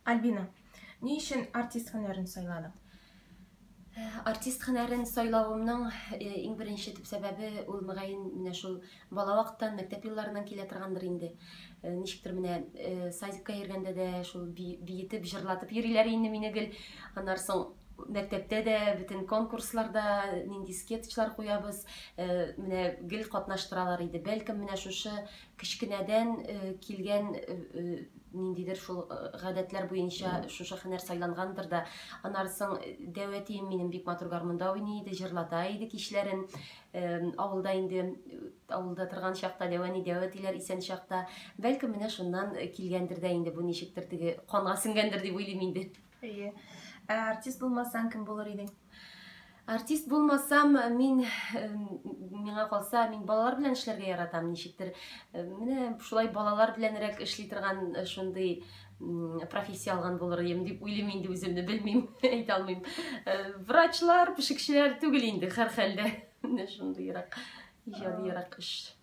Альбина, не үшін артист һөнәрен сайладың? Артист һөнәрен сайлауымның иң беренче төп сәбәбе ул мөгаен менә шул бала вакыттан, мәктәп елларыннан килә торгандыр инде. Ничектер менә садикка йөргәндә дә шул биетеп, җырлатып йөриләр инде мине гел. Аннан соң мәктәптә дә, бөтен конкурсларда нинди скетчлар куябыз, менә гел катнаштыралар иде. Бәлкем менә шушы кечкенәдән килгән ниндидер шул гадәтләр буенча шушы һөнәр сайлангандыр да. Аннан соң дәүәтием минем бик матур гармунда уйный иде, җырлата иде кичләрен. Авылда инде, авылда торган чакта, дәвәтиләр исән чакта. Бәлкем менә шуннан килгәндер дә инде, бу ничектер теге канга сеңгәндер дип уйлыйм инде. Артист булмасаң кем булыр идең? Артист булмасам, миңа калса, мин балалар белән эшләргә яратам, ничектер. Менә шулай балалар беләнрәк эшли торган шундый профессия алган булыр идем дип уйлыйм инде, үземне белмим, әйтә алмыйм. Врачлар, пешекчеләр түгел инде һәрхәлдә. Менә шундыйрак, иҗадыйрак эш.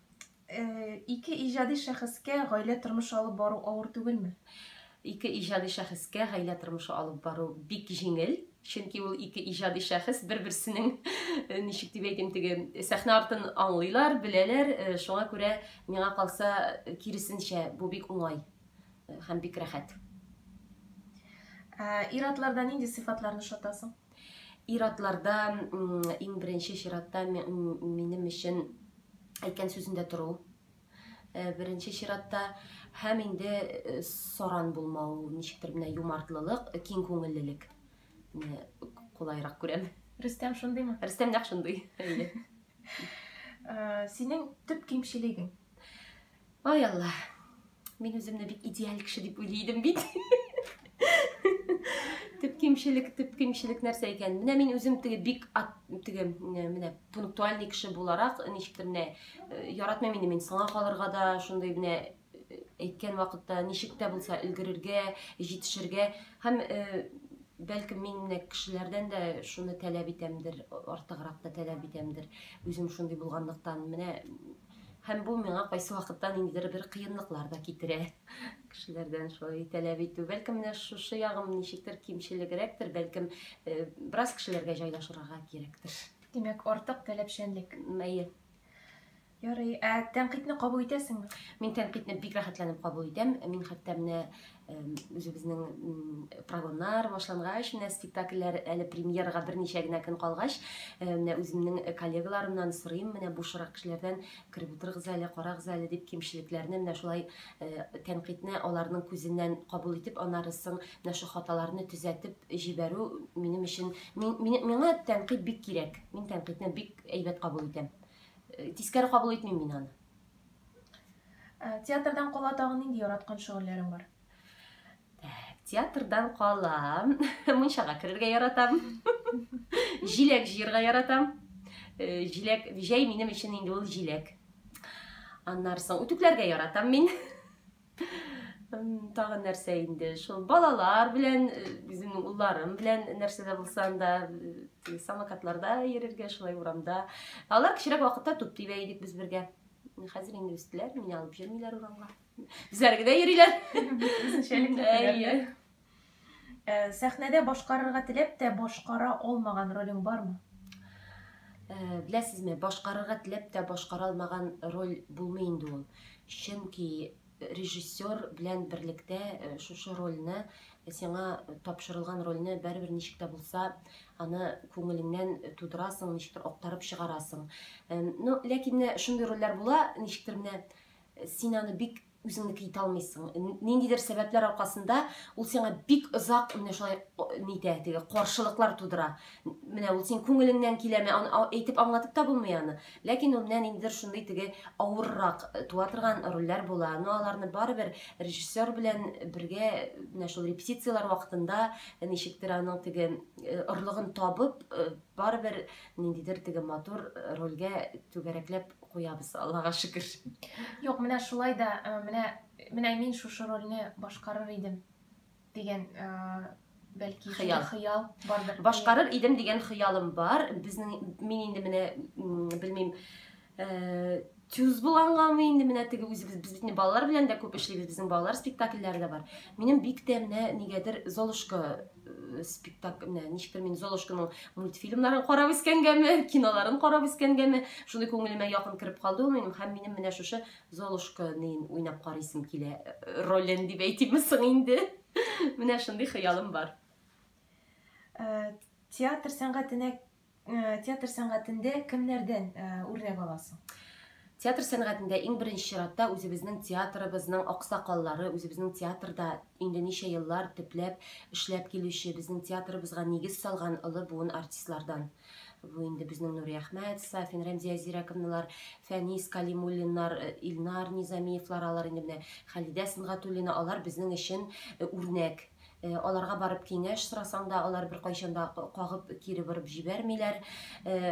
Ике иҗади шәхескә гаилә тормышы алып бару авыр түгелме? Ике иҗади шәхескә гаилә тормышы алып бару бик җиңел. Чөнки ул ике иҗади шәхес бер-берсенең ничек дип әйтим, теге сәхнә артын аңлыйлар, беләләр. Шуңа күрә миңа калса киресенчә, бу бик уңай һәм бик рәхәт. Ир-атларда нинди сыйфатларны ошатасың? Ир-атларда иң беренче чиратта минем өчен әйткән сүзендә тору. Беренче чиратта һәм инде саран булмау, ничектер менә юмартлылык, киң күңеллелек. Кулайрак күрәм. Рөстәм шундыймы? Рөстәм нәкъ шундый. Синең төп кимчелегең? Ай Алла. Мин үземне бик идеаль кеше дип уйлыйдым бит. Төп кимчелек нәрсә икән? Менә мин үзем теге бик менә пунктуальный кеше буларак, ничектер менә яратмыйм инде мин соңга калырга да, шундый менә әйткән вакытта ничек тә булса өлгерергә, җитешергә һәм бәлкем мин менә кешеләрдән дә шуны таләп итәмдер, артыграк та таләп итәмдер. Үзем шундый булганлыктан менә һәм бу миңа кайсы вакытта ниндидер бер кыенлыклар да китерә. Кешеләрдән шулай таләп итү. Бәлкем менә шушы ягым ничектер кимчелегрәктер, бәлкем бераз кешеләргә җайлашырга кирәктер. Димәк, артык таләпчәнлек. Әйе. Ярый, тәнкыйтьне кабул итәсеңме? Мин тәнкыйтьне бик рәхәтләнеп кабул итәм. Мин хәтта менә үзебезнең програмнар башлангач, менә спектакльләр әле премьерага берничә генә көн калгач, менә үземнең коллегаларымнан сорыйм, менә бушрак кешеләрдән кереп утырыгыз әле, карагыз әле дип кимчелекләрне менә шулай тәнкыйтьне аларның күзеннән кабул итеп, аннары соң менә шу хаталарны төзәтеп җибәрү минем өчен миңа тәнкыйть бик кирәк. Мин тәнкыйтьне бик әйбәт кабул итәм. Тискәре кабул итмим мин аны. Театрдан кала тагын нинди яраткан шөгыльләрең бар? Театрдан кала мунчага керергә яратам. Җиләк җыярга яратам. Җиләк җәй минем өчен инде ул җиләк. Аннан соң үтүкләргә яратам мин. Тагын нәрсә инде, шул балалар белән, безнең улларым белән нәрсәдә булсам да, самокатларда йөрергә, шулай урамда. Алар кичерәк вакытта туп тибә идек без бергә. Хәзер инде үстеләр, мине алып йөрмиләр урамга. Безләргә дә йөриләр. Әйе. Сәхнәдә башкарырга теләп тә башкара алмаган ролең бармы? Беләсезме, башкарырга теләп тә башкара алмаган роль булмый инде ул. Чөнки режиссер белән берлектә шушы рольне, сиңа тапшырылган рольне бәрбер ничек тә булса, аны күңелеңнән тудырасың, ничектер актарып чыгарасың. Ләкин шундый рольләр була, ничектер менә син аны бик үзеңнеке итә алмыйсың. Ниндидер сәбәпләр аркасында ул сиңа бик озак менә шулай нитә, теге каршылыклар тудыра. Менә ул син күңелеңнән киләме, әйтеп аңлатып та булмый аны. Ләкин ул менә ниндидер шундый теге авыррак туа торган рольләр була. Аларны барыбер режиссер белән бергә менә шул репетициялар вакытында ничектер аның теге орлыгын табып, барыбер ниндидер теге матур рольгә түгәрәкләп куябыз, Аллага шөкер. Юк, менә шулай да, менә мин шушы рольне башкарыр идем дигән бәлки хыял бардыр. Башкарыр идем дигән хыялым бар. Мин инде менә белмим, түз булганганмы инде менә теге үзебез безнең балалар белән дә күп эшлибез, безнең балалар спектакльләре дә бар. Минем бик тә менә нигәдер Золушка спектакль, менә ничектер мин Золушканың мультфильмнарын карап үскәнгәме, киноларын карап үскәнгәме, шундый күңелемә якын кереп калды ул минем, һәм минем менә шушы Золушканы уйнап карыйсым килә, ролен дип әйтимме соң инде. Менә шундый хыялым бар. Театр сәнгатендә кемнәрдән үрнәк аласың? Театр сәнгатендә иң беренче чиратта үзебезнең театрыбызның аксакаллары, үзебезнең театрда инде ничә еллар төпләп эшләп килүче, безнең театрыбызга нигез салган олы буын артистлардан. Бу инде безнең Нури Әхмәт, Сафин Рәмзия Зирәковналар, Фәнис Калимуллиннар, Илнар Низамиевлар, алар инде менә Хәлидә Сөнгатуллина, алар безнең өчен үрнәк. Аларга барып киңәш сорасаң да, алар бер кайчанда кагып кире борып җибәрмиләр.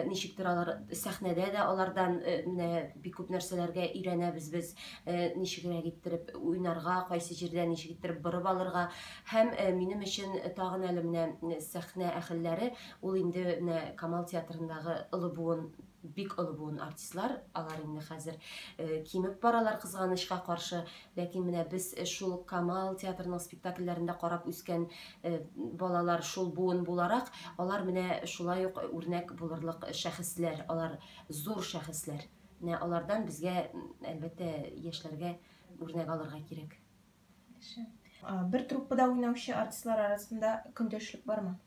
Ничектер алар сәхнәдә дә алардан менә бик күп нәрсәләргә өйрәнәбез без. Ничегрәк иттереп уйнарга, кайсы җирдә ничек иттереп борып алырга. Һәм минем өчен тагын әле менә сәхнә әһелләре, ул инде менә Камал театрындагы олы буын, бик олы буын артистлар, алар инде хәзер кимеп баралар кызганычка каршы, ләкин менә без шул Камал театрының спектакльләрендә карап үскән балалар шул буын буларак, алар менә шулай ук үрнәк булырлык шәхесләр, алар зур шәхесләр. Менә алардан безгә әлбәттә яшьләргә үрнәк алырга кирәк. Бер труппада уйнаучы артистлар арасында көндәшлек бармы?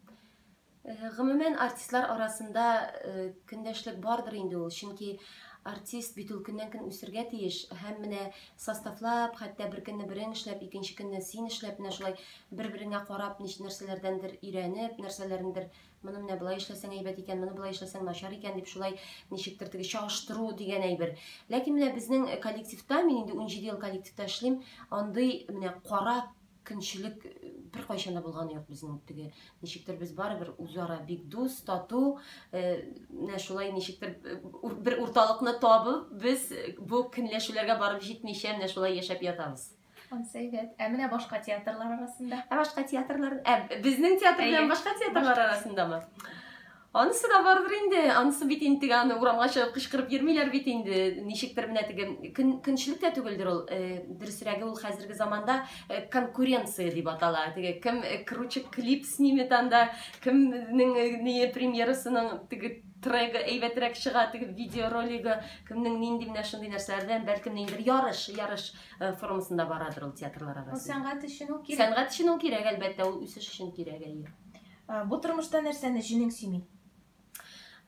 Гомумән артистлар арасында көндәшлек бардыр инде ул, чөнки артист бит ул көннән-көн үсәргә тиеш, һәм менә составлап, хәтта бер көнне берең эшләп, икенче көнне син эшләп, менә шулай бер-береңә карап, нәрсәләрдәндер өйрәнеп, нәрсәләрендер, моны менә булай эшләсәң әйбәт икән, моны булай эшләсәң начар икән дип шулай ничектер теге чагыштыру дигән әйбер. Ләкин менә безнең коллективта, мин инде 17 ел коллективта эшлим, андый менә кара көнчелек бер кайчан да булганы юк безнең теге. Ничектер без барыбер үзара бик дус, тату, менә шулай ничектер бер урталыкны табып, без бу көнләшүләргә барып җитмичә менә шулай яшәп ятабыз. Сәйбәт. Менә башка театрлар арасында? Башка театрлар, безнең театр белән башка театрлар арасындамы? Анысы да бардыр инде, анысы бит инде аны урамга чыгып кычкырып йөрмиләр бит инде, ничектер менә теге көнчелек тә түгелдер ул, дөресрәге ул хәзерге заманда конкуренция дип атала. Теге кем круче клип снимет анда, кемнең не премьерасының теге трегі әйбәтрәк чыга, теге видеоролигі, кемнең нинди менә шундый нәрсәләрдән, бәлкем ниндидер ярыш формасында барадыр ул театрлар арасында. Ул сәнгать өчен ул кирәк. Сәнгать өчен ул кирәк, әлбәттә, ул үсеш өчен кирәк. Бу тормышта нәрсәне җинең сөйми?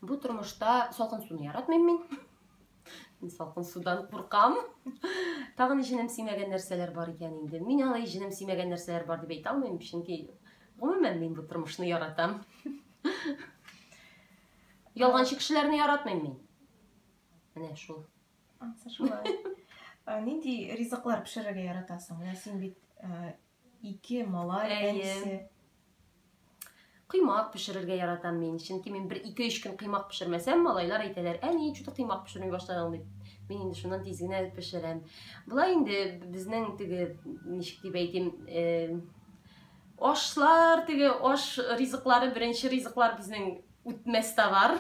Бу тормышта салкын суны яратмыйм мин. Мин салкын судан куркам. Тагын җинем сөймәгән нәрсәләр бар икән инде. Мин алай җинем сөймәгән нәрсәләр бар дип әйтә алмыйм, чөнки гомумән мин бу тормышны яратам. Ялганчы кешеләрне яратмыйм мин. Менә шул. Шулай. Нинди ризыклар пешерергә яратасың? Менә син бит ике малай, әнисе. Кыймак пешерергә яратам мин, чөнки мин бер 2-3 көн кыймак пешермәсәм, малайлар әйтәләр: "Әни, чута кыймак пешерми башладың" дип. Мин инде шуннан тиз генә пешерәм. Булай инде безнең теге ничек дип әйтим, ашлар, теге аш ризыклары, беренче ризыклар безнең үтмәстә бар.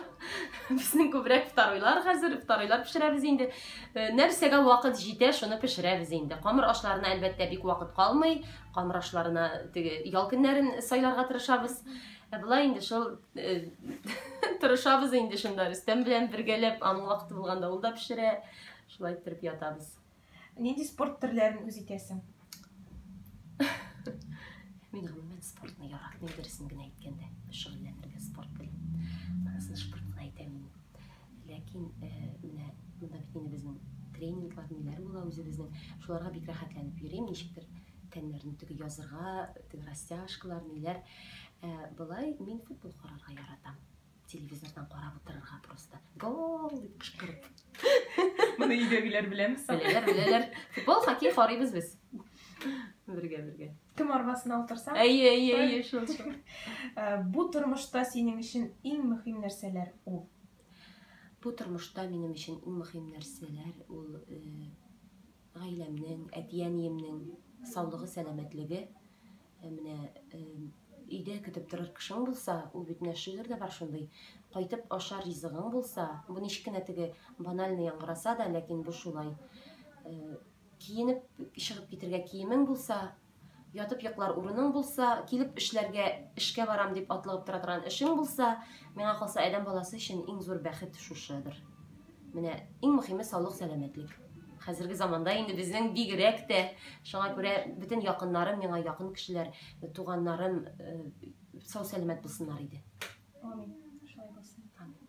Безнең күбрәк второйлар, хәзер второйлар пешерәбез инде. Нәрсәгә вакыт җитә, шуны пешерәбез инде. Камыр ашларына әлбәттә бик вакыт калмый. Камыр ашларына теге ял көннәрен сайларга тырышабыз. Булай инде шул тырышабыз инде шунда Рөстәм белән бергәләп, аның вакыты булганда ул да пешерә. Шулай итеп ятабыз. Нинди спорт төрләрен үз итәсең? Мин гомумән спортны яратмыйм, дөресен генә әйткәндә. Шөгыльләнергә спорт белән. Монысын спорт гына әйтәм. Ләкин менә монда бит инде безнең тренинглар ниләр була үзебезнең. Шуларга бик рәхәтләнеп йөрим, ничектер тәннәрне теге язырга, теге растяжкалар, ниләр. Булай мин футбол карарга яратам. Телевизордан карап утырырга просто. Гол дип кычкырып. Моны өйдәгеләр беләме соң? Беләләр. Футбол, хоккей карыйбыз без. Бергә. Кем арбасына утырсаң? Әйе, шул. Бу тормышта синең өчен иң мөһим нәрсәләр ул? Бу тормышта минем өчен иң мөһим нәрсәләр ул гаиләмнең, әти-әниемнең саулыгы, сәламәтлеге, менә өйдә көтеп торыр кешең булса, ул бит менә шигырь дә бар шундый. Кайтып ашар ризыгың булса, бу ничек кенә теге банальный яңгыраса да, ләкин бу шулай. Киенеп чыгып китергә киемең булса, ятып йоклар урының булса, килеп эшкә барам дип атлыгып тора торган эшең булса, миңа калса адәм баласы өчен иң зур бәхет шушыдыр. Менә иң мөһиме саулык, сәламәтлек. Хәзерге заманда инде безнең бигрәк тә, шуңа күрә бөтен якыннарым, миңа якын кешеләр, туганнарым сау сәламәт булсыннар иде. Амин. Шулай булсын. Амин.